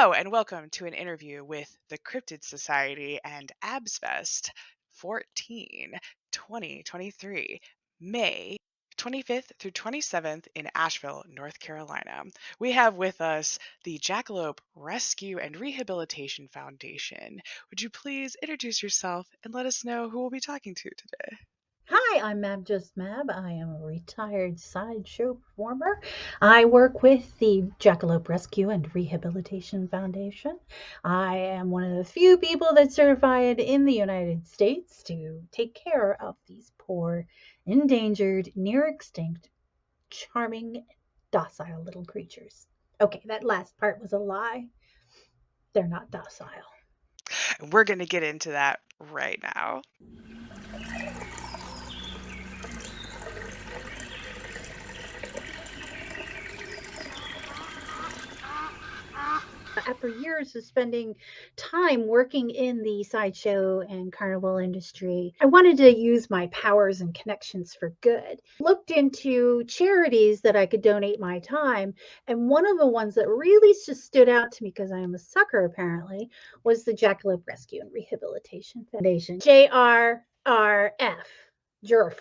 Hello and welcome to an interview with the Cryptid Society and ABSFest 14 2023, May 25th through 27th in Asheville, North Carolina. We have with us the Jackalope Rescue and Rehabilitation Foundation. Would you please introduce yourself and let us know who we'll be talking to today? Hi, I'm Mab. I am a retired sideshow performer. I work with the Jackalope Rescue and Rehabilitation Foundation. I am one of the few people that's certified in the United States to take care of these poor, endangered, near extinct, charming, docile little creatures. Okay, that last part was a lie. They're not docile. And we're going to get into that right now. After years of spending time working in the sideshow and carnival industry, I wanted to use my powers and connections for good. Looked into charities that I could donate my time, and one of the ones that really just stood out to me because I am a sucker apparently was the Jackalope Rescue and Rehabilitation Foundation, JRRF. JERF.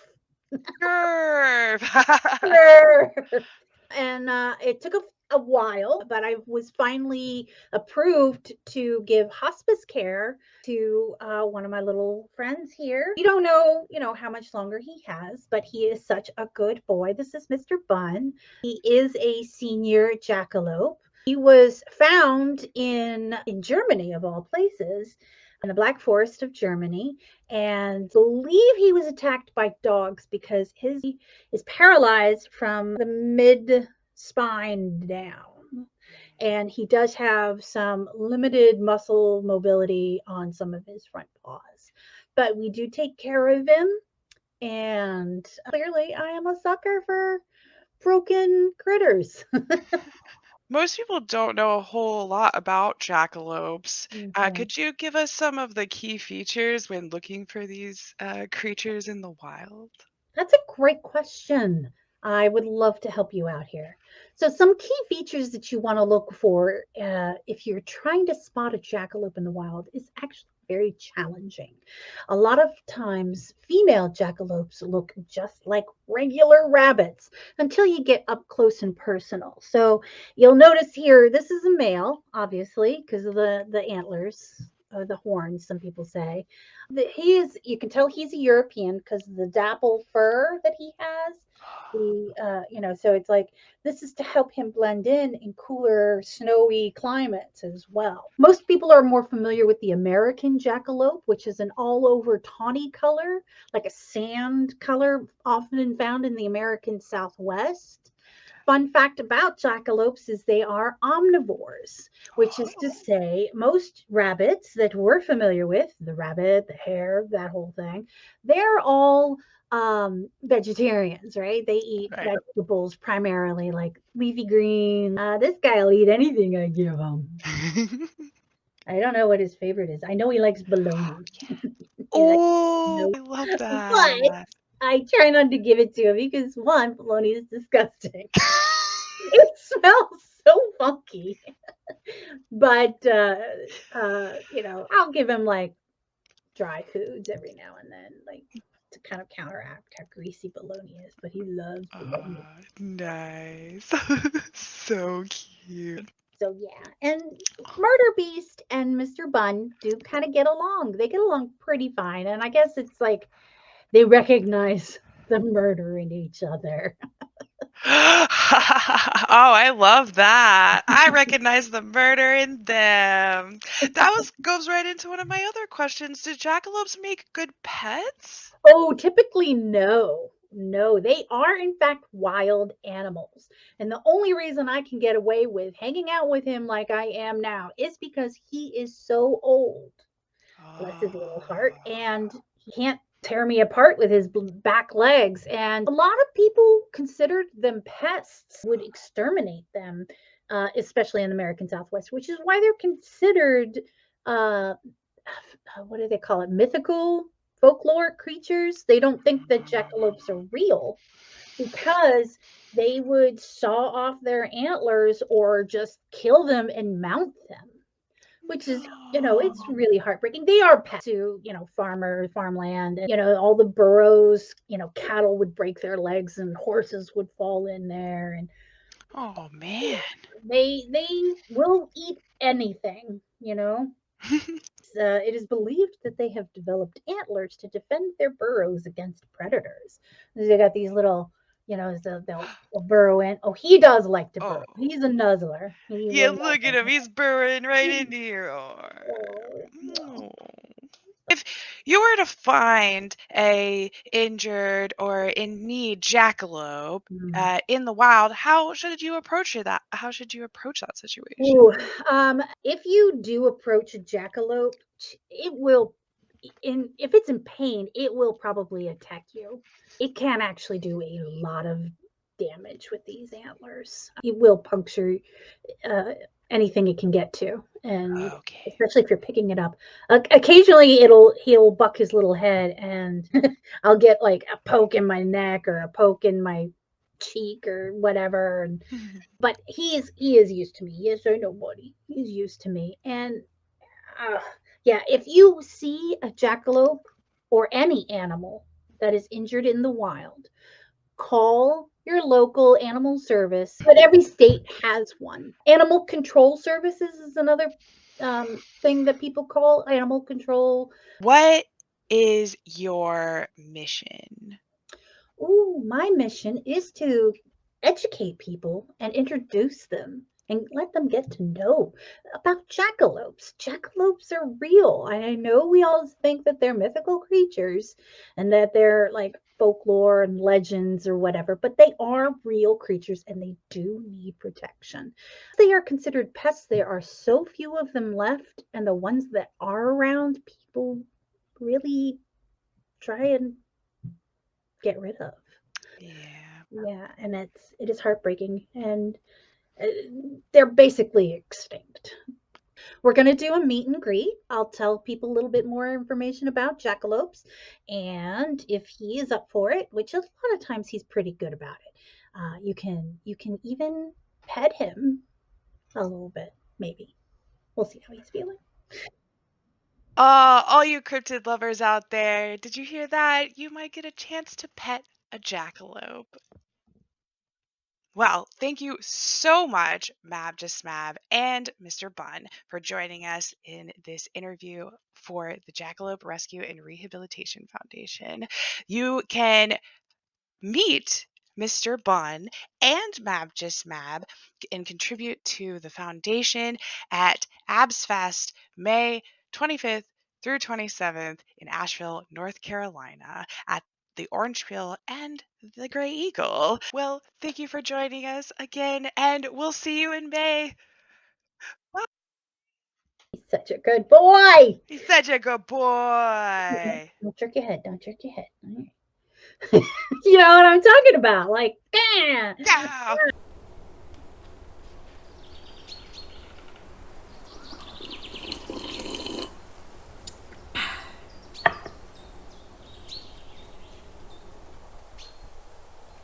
And it took a while, but I was finally approved to give hospice care to one of my little friends here. You don't know, how much longer he has, but he is such a good boy. This is Mr. Bunn. He is a senior jackalope. He was found in Germany, of all places, in the Black Forest of Germany, and believe he was attacked by dogs because he is paralyzed from the mid spine down. And he does have some limited muscle mobility on some of his front paws. But we do take care of him. And clearly, I am a sucker for broken critters. Most people don't know a whole lot about jackalopes. Mhm. Could you give us some of the key features when looking for these creatures in the wild? That's a great question. I would love to help you out here. So, some key features that you want to look for if you're trying to spot a jackalope in the wild is actually very challenging. A lot of times, female jackalopes look just like regular rabbits until you get up close and personal. So, you'll notice here this is a male, obviously, because of the antlers. The horns, some people say. You can tell he's a European because of the dapple fur that he has. So it's like this is to help him blend in cooler, snowy climates as well. Most people are more familiar with the American jackalope, which is an all over tawny color, like a sand color, often found in the American Southwest. Fun fact about jackalopes is they are omnivores, which is to Oh, say, most rabbits that we're familiar with, the rabbit, the hare, that whole thing, they're all vegetarians, right? They eat right. vegetables primarily, like leafy green. This guy will eat anything I give him. I don't know what his favorite is. I know he likes bologna. He likes Oh, no, I love but that. I try not to give it to him because one, bologna is disgusting. It smells so funky. But I'll give him like dry foods every now and then, like to kind of counteract how greasy bologna is. But he loves bologna. Nice. So cute. So yeah, and Murder Beast and Mr. Bun do kind of get along. They get along pretty fine, and I guess it's like they recognize the murder in each other. Oh, I love that. I recognize the murder in them. Goes right into one of my other questions. Do jackalopes make good pets? Oh, typically, no. No, they are in fact wild animals. And the only reason I can get away with hanging out with him like I am now is because he is so old. Bless his little heart. And Oh, he can't tear me apart with his back legs. And a lot of people considered them pests, would exterminate them, especially in the American Southwest, which is why they're considered uh, what do they call it? Mythical folklore creatures. They don't think that jackalopes are real because they would saw off their antlers or just kill them and mount them, which is, it's No. really heartbreaking. They are pests to, farmland, and, all the burrows, cattle would break their legs and horses would fall in there. And Oh man. they will eat anything, it is believed that they have developed antlers to defend their burrows against predators. They got these little, they'll burrow in. Oh, he does like to Oh. burrow. He's a nuzzler. He Yeah, will look at nuzzle. him. He's burrowing right He- into here. oh, no. Oh. If you were to find a injured or in need jackalope Mm. in the wild, how should you approach that? How should you approach that situation? Ooh, if you do approach a jackalope, it will, if it's in pain, it will probably attack you. It can actually do a lot of damage with these antlers. It will puncture uh, anything it can get to, and Okay. especially if you're picking it up. Occasionally, he'll buck his little head, and I'll get like a poke in my neck or a poke in my cheek or whatever. But he is used to me. Yes, I know, buddy. He's used to me, and uh, yeah, if you see a jackalope or any animal that is injured in the wild, call your local animal service, but every state has one. Animal control services is another thing that people call animal control. What is your mission? Ooh, my mission is to educate people and introduce them and let them get to know about jackalopes. Jackalopes are real. I know we all think that they're mythical creatures and that they're like folklore and legends or whatever, but they are real creatures and they do need protection. They are considered pests. There are so few of them left, and the ones that are around, people really try and get rid of. Yeah. Yeah, and it is heartbreaking, and uh, they're basically extinct. We're going to do a meet and greet. I'll tell people a little bit more information about jackalopes, and if he is up for it, which a lot of times he's pretty good about it, you can even pet him a little bit, maybe. We'll see how he's feeling. All you cryptid lovers out there, did you hear that? You might get a chance to pet a jackalope. Well, thank you so much, Mab Just Mab and Mr. Bunn, for joining us in this interview for the Jackalope Rescue and Rehabilitation Foundation. You can meet Mr. Bunn and Mab Just Mab and contribute to the foundation at ABSFest May 25th through 27th in Asheville, North Carolina at the Orange Peel and the Gray Eagle. Well, thank you for joining us again, and we'll see you in May. Bye. He's such a good boy. He's such a good boy. Don't jerk your head. Don't jerk your head. You know what I'm talking about? Like, Yeah.